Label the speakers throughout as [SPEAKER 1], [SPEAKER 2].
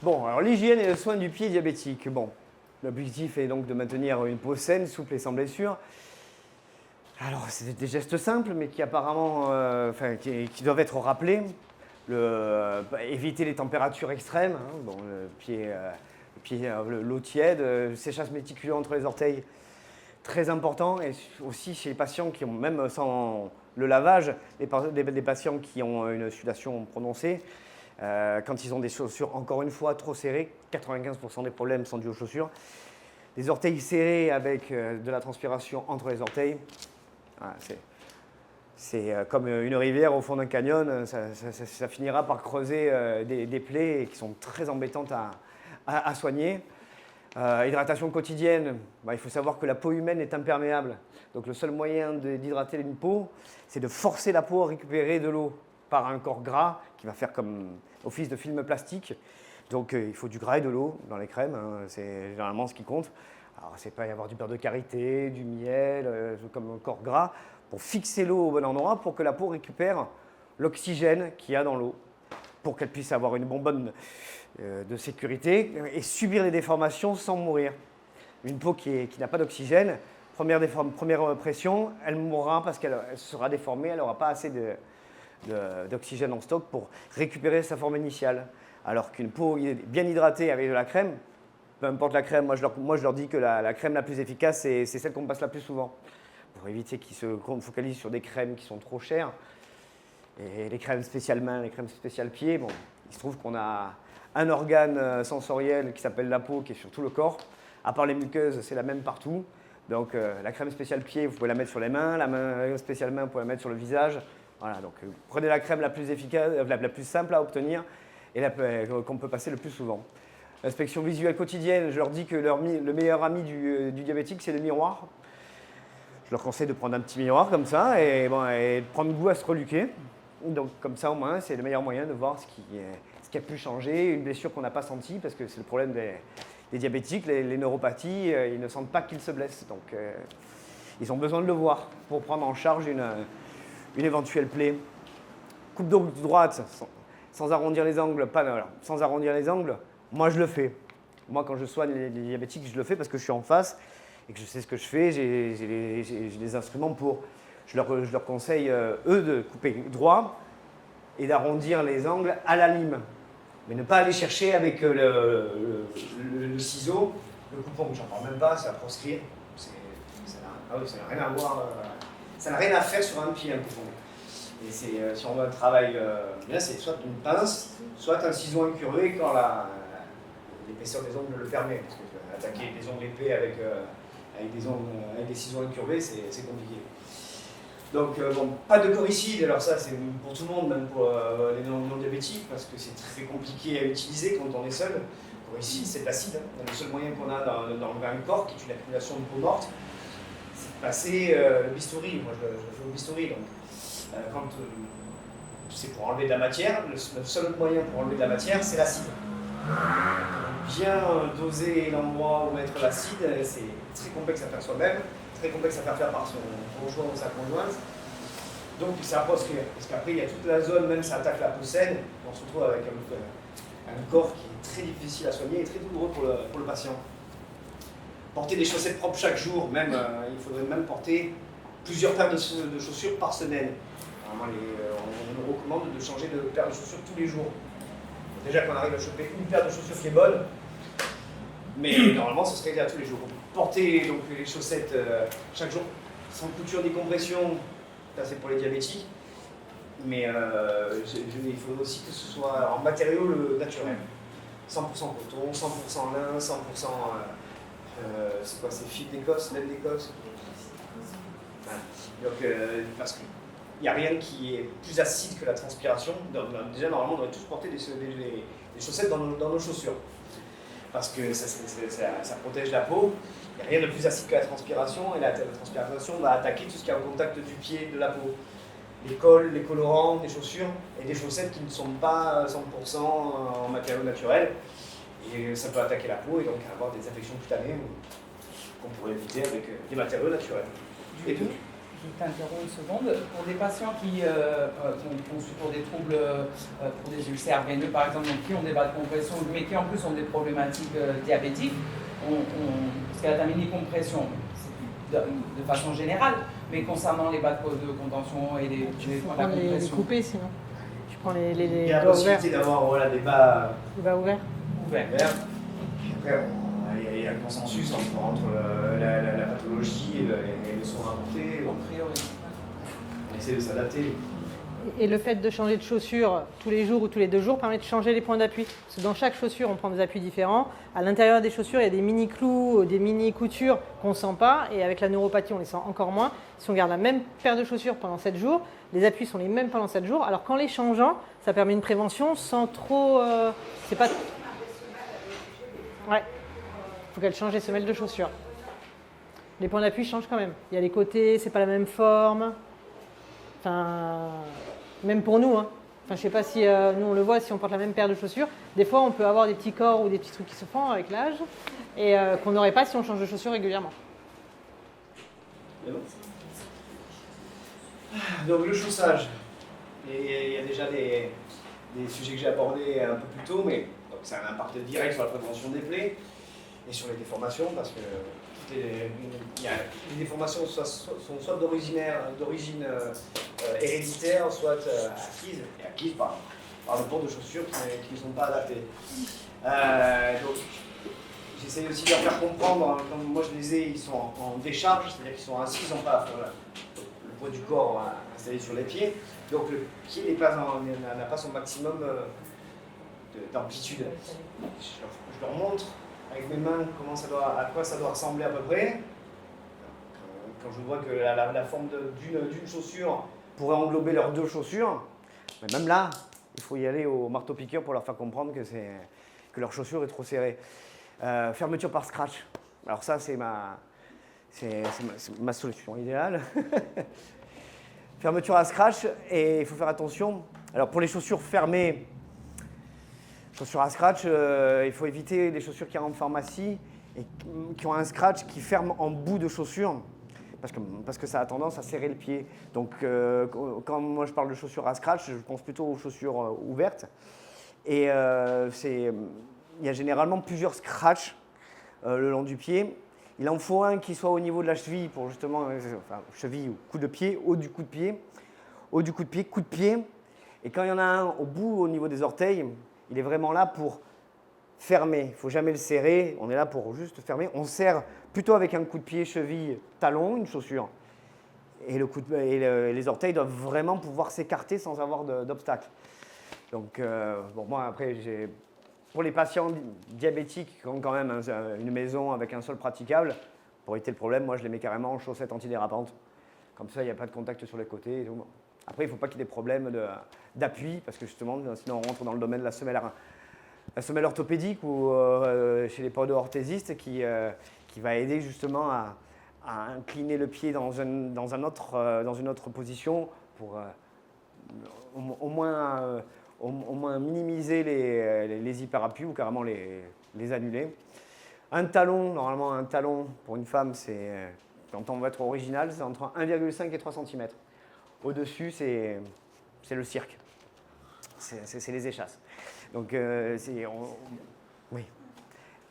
[SPEAKER 1] Bon, alors l'hygiène et le soin du pied diabétique. Bon, l'objectif est donc de maintenir une peau saine, souple et sans blessure. Alors, c'est des gestes simples, mais qui apparemment, qui doivent être rappelés. Éviter les températures extrêmes, hein, bon, l'eau tiède, le séchage méticuleux entre les orteils, très important. Et aussi chez les patients qui ont, même sans le lavage, des patients qui ont une sudation prononcée, quand ils ont des chaussures, encore une fois, trop serrées, 95% des problèmes sont dus aux chaussures. Des orteils serrés avec de la transpiration entre les orteils, voilà, c'est comme une rivière au fond d'un canyon, ça finira par creuser des plaies qui sont très embêtantes à soigner. Hydratation quotidienne, il faut savoir que la peau humaine est imperméable. Donc le seul moyen d'hydrater une peau, c'est de forcer la peau à récupérer de l'eau par un corps gras qui va faire comme office de film plastique. Donc il faut du gras et de l'eau dans les crèmes, hein, c'est généralement ce qui compte. Alors c'est pas y avoir du beurre de karité, du miel, comme un corps gras, pour fixer l'eau au bon endroit, pour que la peau récupère l'oxygène qu'il y a dans l'eau, pour qu'elle puisse avoir une bonbonne de sécurité et subir les déformations sans mourir. Une peau qui n'a pas d'oxygène, première pression, elle mourra parce qu'elle sera déformée, elle n'aura pas assez d'oxygène en stock pour récupérer sa forme initiale. Alors qu'une peau bien hydratée avec de la crème, peu importe la crème, moi je leur dis que la crème la plus efficace, c'est celle qu'on passe la plus souvent. Pour éviter qu'ils se focalisent sur des crèmes qui sont trop chères. Et les crèmes spéciales mains, les crèmes spéciales pieds, bon, il se trouve qu'on a un organe sensoriel qui s'appelle la peau, qui est sur tout le corps. À part les muqueuses, c'est la même partout. Donc la crème spéciale pied, vous pouvez la mettre sur les mains, la spéciale main, vous pouvez la mettre sur le visage. Voilà, donc prenez la crème la plus efficace, la plus simple à obtenir et qu'on peut passer le plus souvent. L'inspection visuelle quotidienne, je leur dis que le meilleur ami du diabétique, c'est le miroir. Je leur conseille de prendre un petit miroir comme ça et de prendre goût à se reluquer. Donc comme ça au moins, c'est le meilleur moyen de voir ce qui a pu changer, une blessure qu'on n'a pas sentie, parce que c'est le problème des diabétiques, les neuropathies, ils ne sentent pas qu'ils se blessent. Donc ils ont besoin de le voir pour prendre en charge une éventuelle plaie. Coupe d'eau droite, sans arrondir les angles, sans arrondir les angles, moi je le fais. Moi quand je soigne les diabétiques, je le fais parce que je suis en face et que je sais ce que je fais, j'ai des instruments pour. Je leur conseille, eux, de couper droit et d'arrondir les angles à la lime. Mais ne pas aller chercher avec le ciseau, le coupon, j'en parle même pas, c'est à proscrire. Ça n'a rien à voir, ça n'a rien à faire sur un pied, un coupon. Et si on veut un travail bien, c'est soit une pince, soit un ciseau incurvé quand l'épaisseur des ongles le permet. Parce que attaquer des ongles épais avec des ciseaux incurvés, c'est compliqué. Donc, pas de coricide, alors ça c'est pour tout le monde, même pour les non-diabétiques, parce que c'est très compliqué à utiliser quand on est seul. Coricide, c'est l'acide. Hein. Le seul moyen qu'on a dans un corps, qui est une accumulation de peau morte, c'est de passer le bistouri. Moi je fais au bistouri, donc quand c'est pour enlever de la matière, le seul moyen pour enlever de la matière, c'est l'acide. Bien doser l'endroit où mettre l'acide, c'est très complexe à faire soi-même, très complexe à faire par son conjoint ou sa conjointe. Donc c'est à proscrire, parce qu'après il y a toute la zone, même ça attaque la peau saine, on se retrouve avec un corps qui est très difficile à soigner et très douloureux pour le patient. Porter des chaussettes propres chaque jour, même, il faudrait même porter plusieurs paires de chaussures par semaine. Alors, on nous recommande de changer de paire de chaussures tous les jours. Déjà qu'on arrive à choper une paire de chaussures qui est bonne, mais normalement ce serait déjà tous les jours. Porter donc, les chaussettes chaque jour, sans couture ni compression, ça c'est pour les diabétiques, mais il faut aussi que ce soit en matériaux naturels. 100% coton, 100% lin, 100%... c'est quoi, c'est fil d'Écosse, laine d'Écosse. Donc, parce qu'il n'y a rien qui est plus acide que la transpiration. Donc, déjà, normalement, on devrait tous porter des chaussettes dans nos chaussures. Parce que ça protège la peau. Il n'y a rien de plus acide que la transpiration. Et la transpiration va attaquer tout ce qui est au contact du pied, de la peau. Les cols, les colorants, des chaussures et des chaussettes qui ne sont pas 100% en matériaux naturels. Et ça peut attaquer la peau et donc avoir des infections cutanées qu'on pourrait éviter avec des matériaux naturels.
[SPEAKER 2] Du t'interromps une seconde. Pour des patients qui ont pour des troubles, pour des ulcères veineux par exemple, donc qui ont des bas de compression, mais qui en plus ont des problématiques diabétiques, parce qu'il y a la mini-compression de façon générale, mais concernant les bas de contention et les
[SPEAKER 3] points de compression. Les couper sinon. Tu prends les
[SPEAKER 1] il y a la possibilité d'avoir des bas
[SPEAKER 3] ouverts.
[SPEAKER 1] Après, il y a le consensus entre la pathologie et le soin apporté. On essaie de s'adapter.
[SPEAKER 3] Et le fait de changer de chaussure tous les jours ou tous les 2 jours permet de changer les points d'appui. Parce que dans chaque chaussure, on prend des appuis différents. À l'intérieur des chaussures, il y a des mini-clous, des mini-coutures qu'on ne sent pas. Et avec la neuropathie, on les sent encore moins. Si on garde la même paire de chaussures pendant 7 jours, les appuis sont les mêmes pendant 7 jours. Alors qu'en les changeant, ça permet une prévention sans trop... c'est pas... Ouais. Il faut qu'elle change les semelles de chaussures. Les points d'appui changent quand même. Il y a les côtés, c'est pas la même forme. Enfin, même pour nous, hein. Enfin, je sais pas si nous on le voit, si on porte la même paire de chaussures, des fois on peut avoir des petits corps ou des petits trucs qui se font avec l'âge et qu'on n'aurait pas si on change de chaussures régulièrement.
[SPEAKER 1] Donc le chaussage, il y a déjà des sujets que j'ai abordés un peu plus tôt, mais donc, ça a un impact direct sur la prévention des plaies et sur les déformations, parce que les déformations sont soit d'origine héréditaire, soit acquises par le port de chaussures qui ne sont pas adaptées. Donc, j'essaie aussi de leur faire comprendre, comme moi je les ai, ils sont en décharge, c'est-à-dire qu'ils sont assis, ils n'ont pas le poids du corps installé sur les pieds, donc le pied n'a pas son maximum d'amplitude. Je leur montre avec mes mains à quoi ça doit ressembler à peu près. Quand je vois que la forme d'une chaussure pourrait englober leurs 2 chaussures, mais même là, il faut y aller au marteau-piqueur pour leur faire comprendre que leur chaussure est trop serrée. Fermeture par scratch. Alors ça, c'est ma solution idéale. Fermeture à scratch, et il faut faire attention. Alors pour les chaussures fermées, chaussures à scratch, il faut éviter les chaussures qui rentrent en pharmacie et qui ont un scratch qui ferme en bout de chaussure, parce que ça a tendance à serrer le pied. Donc quand moi je parle de chaussures à scratch, je pense plutôt aux chaussures ouvertes. Et il y a généralement plusieurs scratchs le long du pied. Il en faut un qui soit au niveau de la cheville pour justement, cheville ou coude de pied, haut du coup de pied, coup de pied. Et quand il y en a un au bout, au niveau des orteils, il est vraiment là pour fermer. Il ne faut jamais le serrer, on est là pour juste fermer. On serre plutôt avec un coup de pied, cheville, talon, une chaussure. Et les orteils doivent vraiment pouvoir s'écarter sans avoir d'obstacle. Donc, moi après, pour les patients diabétiques qui ont quand même une maison avec un sol praticable, pour éviter le problème, moi je les mets carrément en chaussettes antidérapantes. Comme ça, il n'y a pas de contact sur les côtés. Et tout. Après, il ne faut pas qu'il y ait des problèmes d'appui, parce que justement, sinon on rentre dans le domaine de la semelle orthopédique ou chez les podo-orthésistes qui va aider justement à incliner le pied dans une autre position pour au moins minimiser les hyperappuis ou carrément les annuler. Normalement un talon pour une femme, quand on va être original, c'est entre 1,5 et 3 cm. Au-dessus, c'est le cirque. C'est les échasses. Donc, oui.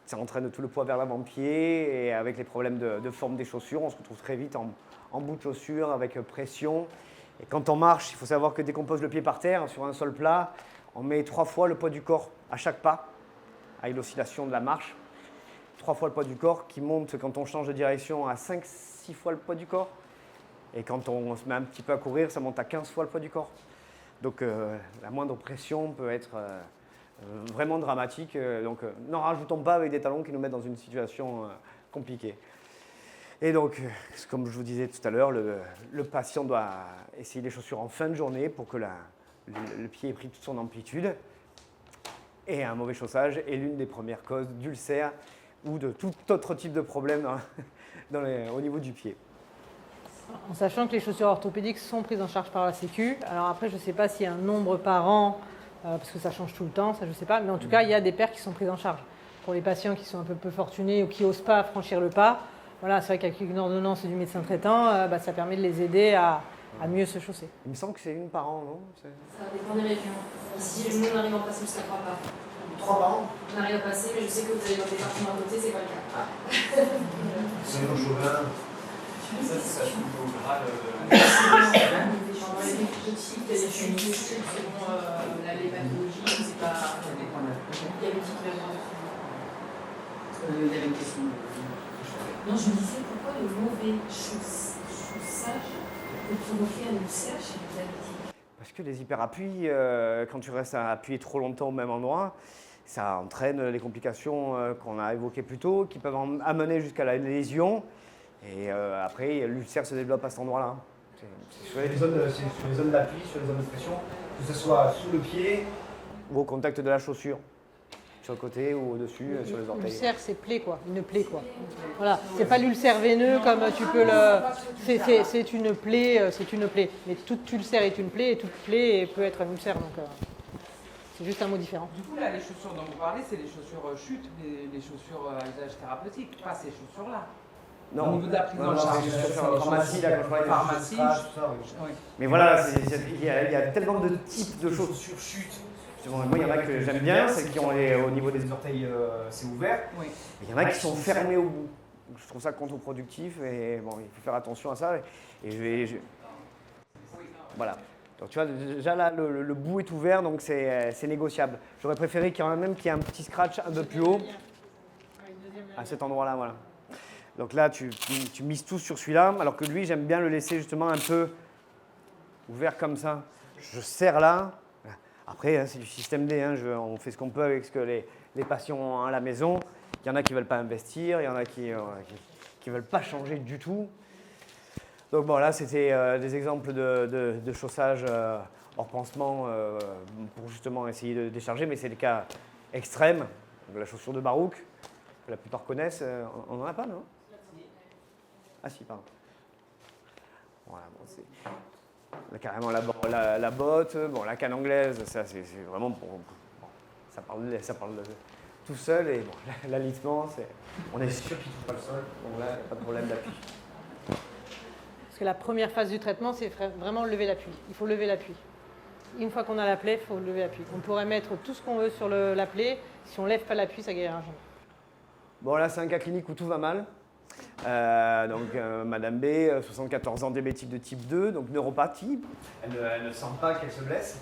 [SPEAKER 1] Ça entraîne tout le poids vers l'avant-pied et avec les problèmes de forme des chaussures, on se retrouve très vite en bout de chaussure avec pression. Et quand on marche, il faut savoir que dès qu'on pose le pied par terre, sur un sol plat, on met 3 fois le poids du corps à chaque pas, avec l'oscillation de la marche. 3 fois le poids du corps qui monte quand on change de direction à 5-6 fois le poids du corps. Et quand on se met un petit peu à courir, ça monte à 15 fois le poids du corps. Donc la moindre pression peut être vraiment dramatique. Donc n'en rajoutons pas avec des talons qui nous mettent dans une situation compliquée. Et donc, comme je vous disais tout à l'heure, le patient doit essayer les chaussures en fin de journée pour que le pied ait pris toute son amplitude. Et un mauvais chaussage est l'une des premières causes d'ulcères ou de tout autre type de problème au niveau du pied.
[SPEAKER 3] En sachant que les chaussures orthopédiques sont prises en charge par la Sécu. Alors après, je ne sais pas s'il y a un nombre par an, parce que ça change tout le temps, ça je ne sais pas. Mais en tout cas, il y a des paires qui sont prises en charge. Pour les patients qui sont un peu peu fortunés ou qui n'osent pas franchir le pas, voilà, c'est vrai qu'avec une ordonnance du médecin traitant, ça permet de les aider à mieux se chausser.
[SPEAKER 1] Il me semble que c'est une par an, non?
[SPEAKER 4] Ça dépend des régions. Ici, nous, on arrive à en passer jusqu'à 3 par an.
[SPEAKER 1] 3 par an?
[SPEAKER 4] On arrive à passer, mais je sais que vous avez dans le département à côté, c'est pas le cas.
[SPEAKER 1] C'est au Chauvin.
[SPEAKER 2] Ça joue au gras
[SPEAKER 4] Pendant les petits, il y a des chutes selon les pathologies, c'est pas. Il y a des petites raisons.
[SPEAKER 2] Il y avait une question.
[SPEAKER 4] Non, je me disais pourquoi le mauvais chaussage peut provoquer un ulcère chez les diabétiques.
[SPEAKER 1] Parce que les hyperappuis, quand tu restes à appuyer trop longtemps au même endroit, ça entraîne les complications qu'on a évoquées plus tôt, qui peuvent amener jusqu'à la lésion. Et après, l'ulcère se développe à cet endroit-là. C'est sur les zones d'appui, sur les zones de pression, que ce soit sous le pied ou au contact de la chaussure, sur le côté ou au-dessus, sur les orteils.
[SPEAKER 3] L'ulcère, c'est plaie, quoi, une plaie, quoi. Voilà, c'est pas l'ulcère veineux comme tu peux le. C'est une plaie, c'est une plaie. Mais toute ulcère est une plaie et toute plaie peut être un ulcère. Donc, c'est juste un mot différent.
[SPEAKER 2] Du coup, là, les chaussures dont vous parlez, c'est les chaussures chutes, les chaussures à usage thérapeutique, pas ces chaussures-là.
[SPEAKER 1] Non,
[SPEAKER 2] au niveau de la prise en charge,
[SPEAKER 1] c'est
[SPEAKER 2] c'est
[SPEAKER 1] sur la pharmacie, là, quand je parlais de
[SPEAKER 2] pharmacie,
[SPEAKER 1] scratch, tout ça, oui.
[SPEAKER 2] Oui.
[SPEAKER 1] Mais voilà, il y a tellement de types de chaussures chutes. Moi, il y en a que j'aime bien, celles qui ont au niveau des orteils, c'est ouvert.
[SPEAKER 2] Oui.
[SPEAKER 1] Et il y en a qui sont fermés au bout. Donc, je trouve ça contre-productif et bon, il faut faire attention à ça. Et voilà. Donc tu vois, déjà là, le bout est ouvert, donc c'est négociable. J'aurais préféré qu'il y ait un petit scratch un peu plus haut, à cet endroit-là, voilà. Donc là, tu mises tout sur celui-là, alors que lui, j'aime bien le laisser justement un peu ouvert comme ça. Je serre là. Après, c'est du système D, hein, on fait ce qu'on peut avec ce que les patients ont à la maison. Il y en a qui ne veulent pas investir, il y en a qui ne veulent pas changer du tout. Donc bon, là, c'était des exemples de chaussage hors pansement pour justement essayer de décharger, mais c'est le cas extrême. Donc, la chaussure de Barouk, que la plupart connaissent, on n'en a pas, non? Ah si, pardon. Voilà, bon, c'est carrément la botte, bon, la canne anglaise, ça c'est vraiment pour... Bon, ça parle de tout seul et bon, l'alitement, on est sûr qu'il ne touche pas le sol, donc là, pas de problème d'appui.
[SPEAKER 3] Parce que la première phase du traitement, c'est vraiment lever l'appui. Il faut lever l'appui. Une fois qu'on a la plaie, il faut lever l'appui. On pourrait mettre tout ce qu'on veut sur la plaie. Si on ne lève pas l'appui, ça ne guérira jamais.
[SPEAKER 1] Bon, là, c'est un cas clinique où tout va mal. Madame B, 74 ans, diabétique de type 2, donc neuropathie. Elle ne sent pas qu'elle se blesse.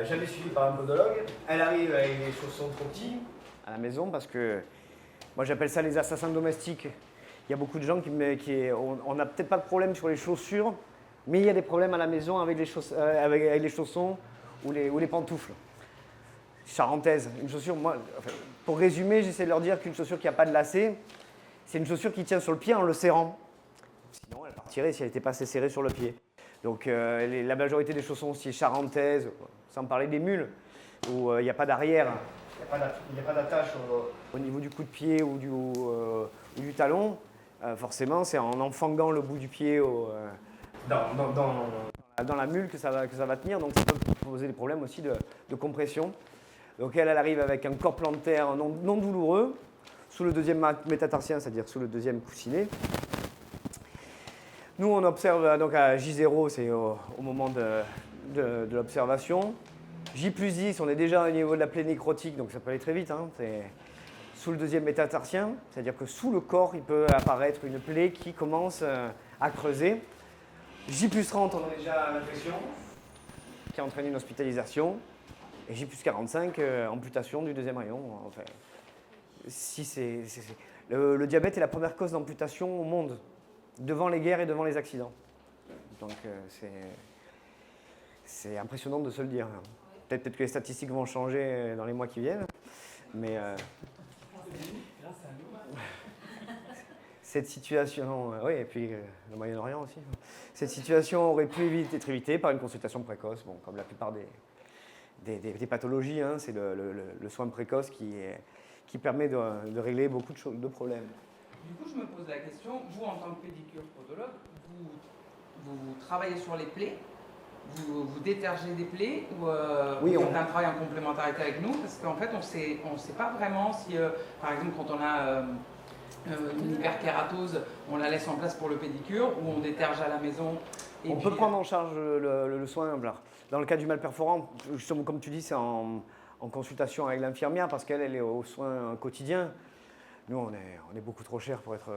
[SPEAKER 1] Jamais suivie par un podologue. Elle arrive avec des chaussons trop petits à la maison parce que moi j'appelle ça les assassins domestiques. Il y a beaucoup de gens on n'a peut-être pas de problème sur les chaussures, mais il y a des problèmes à la maison avec les chaussons ou les pantoufles. Charentaise, une chaussure, pour résumer, j'essaie de leur dire qu'une chaussure qui n'a pas de lacet, c'est une chaussure qui tient sur le pied en le serrant. Sinon, elle partirait si elle n'était pas assez serrée sur le pied. Donc, la majorité des chaussons aussi charentaises, sans parler des mules, où il n'y a pas d'arrière, il n'y a pas d'attache au niveau du coup de pied ou du talon, forcément, c'est en enfangant le bout du pied dans la mule que ça va tenir. Donc, ça peut poser des problèmes aussi de compression. Donc, elle arrive avec un corps plantaire non douloureux, sous le deuxième métatarsien, c'est-à-dire sous le deuxième coussinet. Nous, on observe donc à J0, c'est au moment de l'observation. J plus 10, on est déjà au niveau de la plaie nécrotique, donc ça peut aller très vite. Hein. C'est sous le deuxième métatarsien, c'est-à-dire que sous le corps, il peut apparaître une plaie qui commence à creuser. J plus 30, on a déjà l'infection, qui entraîne une hospitalisation. Et J plus 45, amputation du deuxième rayon. Enfin, le diabète est la première cause d'amputation au monde, devant les guerres et devant les accidents. Donc c'est impressionnant de se le dire. Peut-être que les statistiques vont changer dans les mois qui viennent, mais cette situation, oui, et puis le Moyen-Orient aussi, cette situation aurait pu être évitée par une consultation précoce, bon, comme la plupart des pathologies, hein, c'est le soin précoce qui permet de régler beaucoup de problèmes.
[SPEAKER 2] Du coup, je me pose la question, vous en tant que pédicure podologue, vous travaillez sur les plaies, vous détergez des plaies ou
[SPEAKER 1] oui,
[SPEAKER 2] vous faites un travail en complémentarité avec nous? Parce qu'en fait, on sait pas vraiment si, par exemple, quand on a une hyperkératose, on la laisse en place pour le pédicure ou on déterge à la maison.
[SPEAKER 1] On peut prendre en charge le soin. Dans le cas du mal perforant, justement, comme tu dis, c'est en consultation avec l'infirmière parce qu'elle est aux soins quotidiens. Nous, on est beaucoup trop cher pour être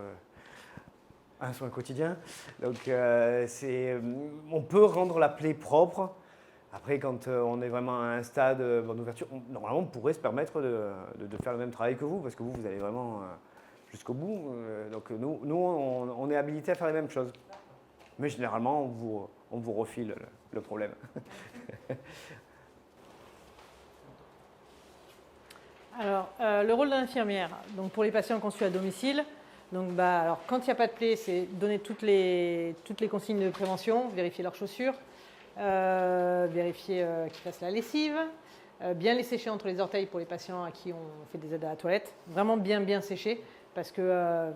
[SPEAKER 1] un soin quotidien. Donc, on peut rendre la plaie propre. Après, quand on est vraiment à un stade d'ouverture, normalement, on pourrait se permettre de faire le même travail que vous parce que vous allez vraiment jusqu'au bout. Donc, nous on est habilité à faire les mêmes choses. Mais généralement, on vous refile le problème.
[SPEAKER 3] Alors, le rôle de l'infirmière, donc pour les patients qu'on suit à domicile, donc, alors, quand il n'y a pas de plaie, c'est donner toutes les consignes de prévention, vérifier leurs chaussures, vérifier qu'ils fassent la lessive, bien les sécher entre les orteils pour les patients à qui on fait des aides à la toilette, vraiment bien sécher, parce que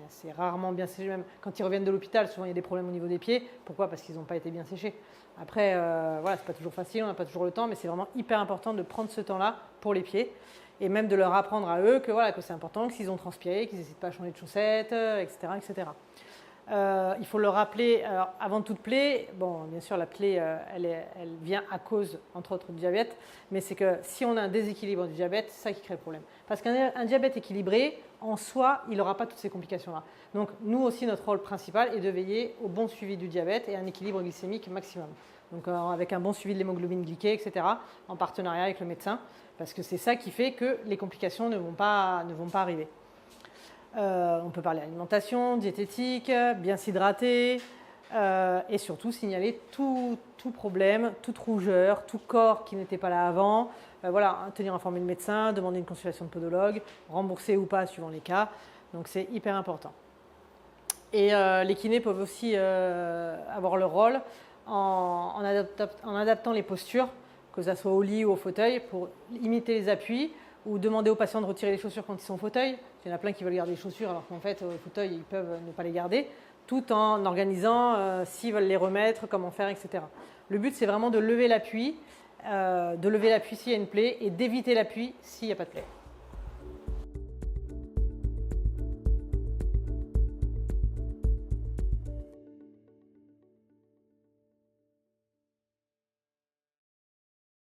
[SPEAKER 3] c'est rarement bien séché, même quand ils reviennent de l'hôpital, souvent il y a des problèmes au niveau des pieds. Pourquoi? Parce qu'ils n'ont pas été bien séchés. Après, voilà, c'est pas toujours facile, on n'a pas toujours le temps, mais c'est vraiment hyper important de prendre ce temps-là pour les pieds et même de leur apprendre à eux que c'est important, que s'ils ont transpiré, qu'ils n'hésitent pas à changer de chaussettes, etc. Il faut le rappeler, alors, avant toute plaie, bon, bien sûr la plaie, elle vient à cause, entre autres, du diabète, mais c'est que si on a un déséquilibre du diabète, c'est ça qui crée le problème. Parce qu'un diabète équilibré, en soi, il n'aura pas toutes ces complications-là. Donc nous aussi, notre rôle principal est de veiller au bon suivi du diabète et à un équilibre glycémique maximum. Donc avec un bon suivi de l'hémoglobine glyquée, etc., en partenariat avec le médecin, parce que c'est ça qui fait que les complications ne vont pas arriver. On peut parler d'alimentation, diététique, bien s'hydrater et surtout signaler tout problème, toute rougeur, tout corps qui n'était pas là avant. Tenir informé le médecin, demander une consultation de podologue, rembourser ou pas suivant les cas. Donc c'est hyper important. Et les kinés peuvent aussi avoir leur rôle en adaptant les postures, que ce soit au lit ou au fauteuil, pour imiter les appuis ou demander aux patients de retirer les chaussures quand ils sont au fauteuil. Il y en a plein qui veulent garder les chaussures alors qu'en fait, au fauteuil, ils peuvent ne pas les garder, tout en organisant s'ils veulent les remettre, comment faire, etc. Le but, c'est vraiment de lever l'appui s'il y a une plaie et d'éviter l'appui s'il n'y a pas de plaie.